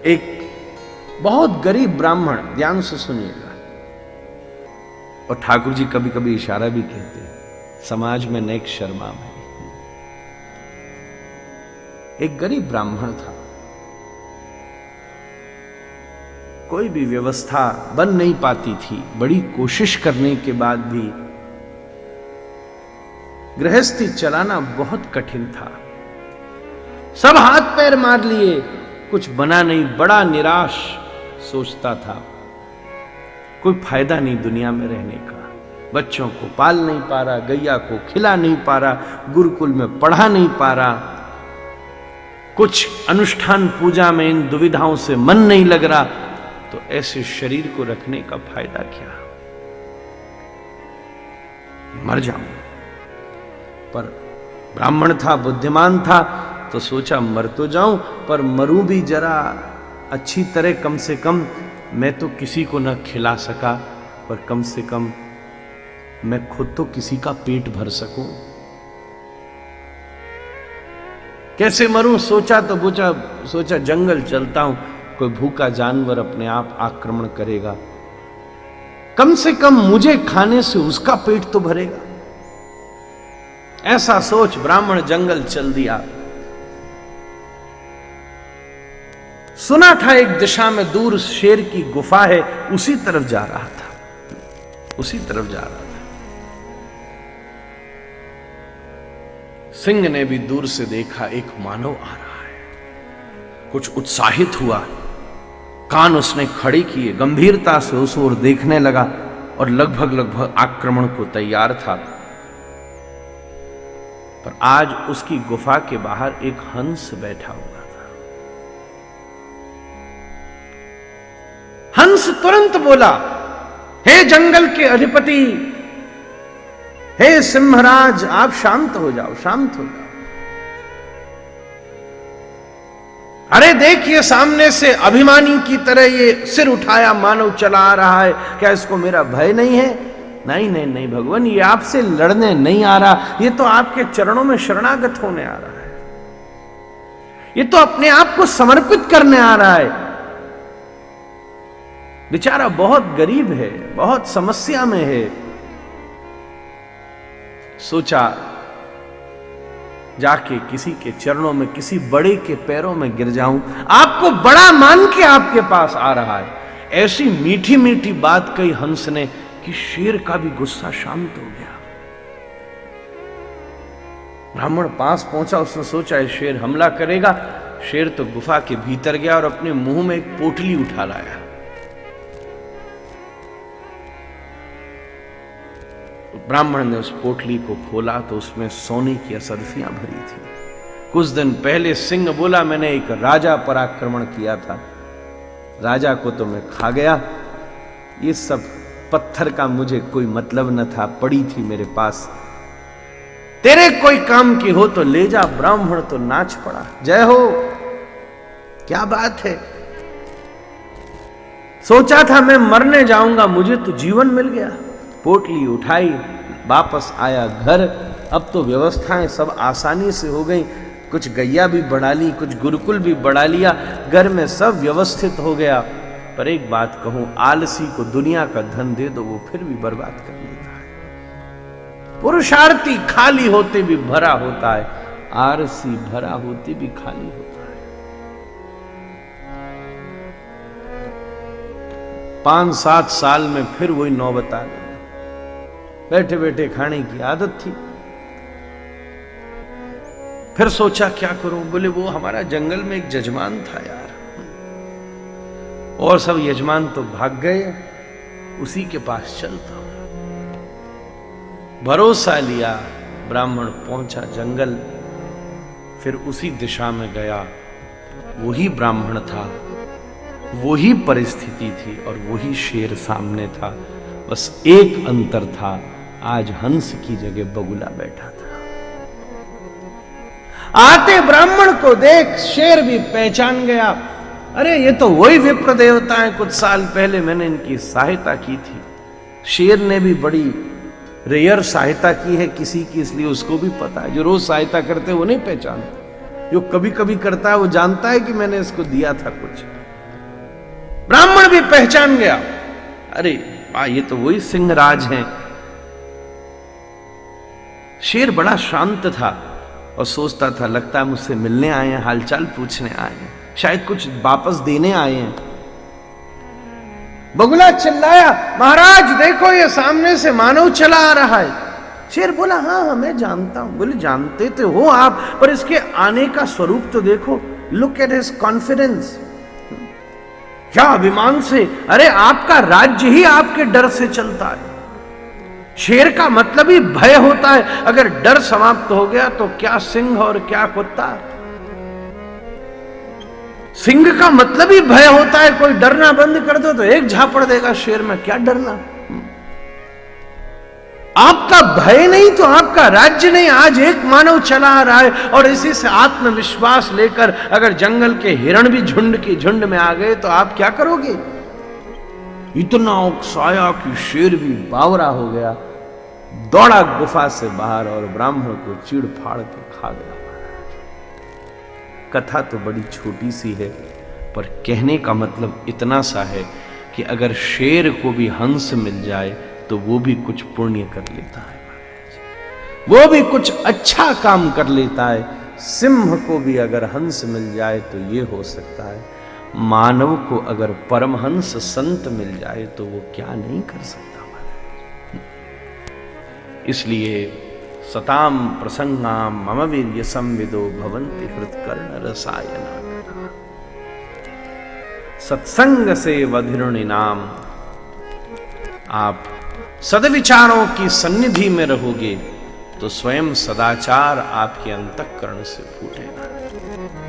एक बहुत गरीब ब्राह्मण, ध्यान से सुनिएगा, और ठाकुर जी कभी कभी इशारा भी कहते हैं, समाज में नेक शर्मा है। एक गरीब ब्राह्मण था, कोई भी व्यवस्था बन नहीं पाती थी, बड़ी कोशिश करने के बाद भी गृहस्थी चलाना बहुत कठिन था। सब हाथ पैर मार लिए, कुछ बना नहीं, बड़ा निराश सोचता था, कोई फायदा नहीं दुनिया में रहने का, बच्चों को पाल नहीं पा रहा, गैया को खिला नहीं पा रहा, गुरुकुल में पढ़ा नहीं पा रहा, कुछ अनुष्ठान पूजा में इन दुविधाओं से मन नहीं लग रहा, तो ऐसे शरीर को रखने का फायदा क्या, मर जाऊं। पर ब्राह्मण था, बुद्धिमान था, तो सोचा मर तो जाऊं पर मरूं भी जरा अच्छी तरह, कम से कम मैं तो किसी को न खिला सका, पर कम से कम मैं खुद तो किसी का पेट भर सकूं। कैसे मरूं सोचा तो सोचा जंगल चलता हूं, कोई भूखा जानवर अपने आप आक्रमण करेगा, कम से कम मुझे खाने से उसका पेट तो भरेगा। ऐसा सोच ब्राह्मण जंगल चल दिया। सुना था एक दिशा में दूर शेर की गुफा है, उसी तरफ जा रहा था, उसी तरफ जा रहा था। सिंह ने भी दूर से देखा, एक मानव आ रहा है, कुछ उत्साहित हुआ, कान उसने खड़े किए, गंभीरता से उस ओर देखने लगा और लगभग आक्रमण को तैयार था। पर आज उसकी गुफा के बाहर एक हंस बैठा हुआ था। हंस तुरंत बोला, हे जंगल के अधिपति, हे सिंहराज, आप शांत हो जाओ, शांत हो जाओ। अरे देखिए, सामने से अभिमानी की तरह ये सिर उठाया मानव चला आ रहा है, क्या इसको मेरा भय नहीं है? नहीं भगवान, ये आपसे लड़ने नहीं आ रहा, ये तो आपके चरणों में शरणागत होने आ रहा है, ये तो अपने आप को समर्पित करने आ रहा है। बेचारा बहुत गरीब है, बहुत समस्या में है। सोचा जाके किसी के चरणों में, किसी बड़े के पैरों में गिर जाऊं, आपको बड़ा मान के आपके पास आ रहा है। ऐसी मीठी मीठी बात कही हंस ने कि शेर का भी गुस्सा शांत हो गया। ब्राह्मण पास पहुंचा, उसने सोचा है शेर हमला करेगा। शेर तो गुफा के भीतर गया और अपने मुंह में एक पोटली उठा लाया। ब्राह्मण ने उस पोटली को खोला तो उसमें सोने की असरफियां भरी थी। कुछ दिन पहले सिंह बोला, मैंने एक राजा पर आक्रमण किया था, राजा को तो मैं खा गया, ये सब पत्थर का मुझे कोई मतलब न था, पड़ी थी मेरे पास, तेरे कोई काम की हो तो ले जा। ब्राह्मण तो नाच पड़ा, जय हो, क्या बात है, सोचा था मैं मरने जाऊंगा, मुझे तो जीवन मिल गया। पोटली उठाई, वापस आया घर। अब तो व्यवस्थाएं सब आसानी से हो गई, कुछ गैया भी बढ़ा ली, कुछ गुरुकुल भी बढ़ा लिया, घर में सब व्यवस्थित हो गया। पर एक बात कहूं, आलसी को दुनिया का धन दे दो, वो फिर भी बर्बाद कर लेता है। पुरुषार्थी खाली होते भी भरा होता है, आलसी भरा होते भी खाली होता है। 5-7 साल में फिर वही नौबत आ गई। बैठे बैठे खाने की आदत थी। फिर सोचा क्या करूं, बोले वो हमारा जंगल में एक यजमान था यार, और सब यजमान तो भाग गए, उसी के पास चलता हूं। भरोसा लिया, ब्राह्मण पहुंचा जंगल, फिर उसी दिशा में गया। वही ब्राह्मण था, वही परिस्थिति थी और वही शेर सामने था, बस एक अंतर था, आज हंस की जगह बगुला बैठा था। आते ब्राह्मण को देख शेर भी पहचान गया, अरे ये तो वही विप्र देवता है, कुछ साल पहले मैंने इनकी सहायता की थी। शेर ने भी बड़ी रेयर सहायता की है किसी की, इसलिए उसको भी पता है। जो रोज सहायता करते वो नहीं पहचानते, जो कभी कभी करता है वो जानता है कि मैंने इसको दिया था कुछ। ब्राह्मण भी पहचान गया, अरे ये तो वही सिंहराज हैं। शेर बड़ा शांत था और सोचता था, लगता है मुझसे मिलने आए हैं, हालचाल पूछने आए हैं, शायद कुछ वापस देने आए हैं। बगुला चिल्लाया, महाराज देखो ये सामने से मानव चला आ रहा है। शेर बोला, हाँ मैं जानता हूं। बोले, जानते तो हो आप, पर इसके आने का स्वरूप तो देखो, लुक एट हिज कॉन्फिडेंस, क्या अभिमान से, अरे आपका राज्य ही आपके डर से चलता है। शेर का मतलब ही भय होता है, अगर डर समाप्त हो गया तो क्या सिंह और क्या कुत्ता। सिंह का मतलब ही भय होता है, कोई डरना बंद कर दो तो एक झापड़ देगा शेर में, क्या डरना। आपका भय नहीं तो आपका राज्य नहीं। आज एक मानव चला आ रहा है और इसी से आत्मविश्वास लेकर अगर जंगल के हिरण भी झुंड की झुंड में आ गए तो आप क्या करोगे। इतना उकसाया कि शेर भी बावरा हो गया, दौड़ा गुफा से बाहर और ब्राह्मण को चीड़ फाड़ के खा गया। कथा तो बड़ी छोटी सी है, पर कहने का मतलब इतना सा है कि अगर शेर को भी हंस मिल जाए तो वो भी कुछ पुण्य कर लेता है, वो भी कुछ अच्छा काम कर लेता है। सिंह को भी अगर हंस मिल जाए तो ये हो सकता है, मानव को अगर परमहंस संत मिल जाए तो वो क्या नहीं कर सकता। इसलिए सताम प्रसंगाम मम वीर्य संविदो भवन्ति हृत्कर्ण रसायना। सत्संग से वधिरुणि नाम, आप सदविचारों की सन्निधि में रहोगे तो स्वयं सदाचार आपके अंतःकरण से फूटेगा।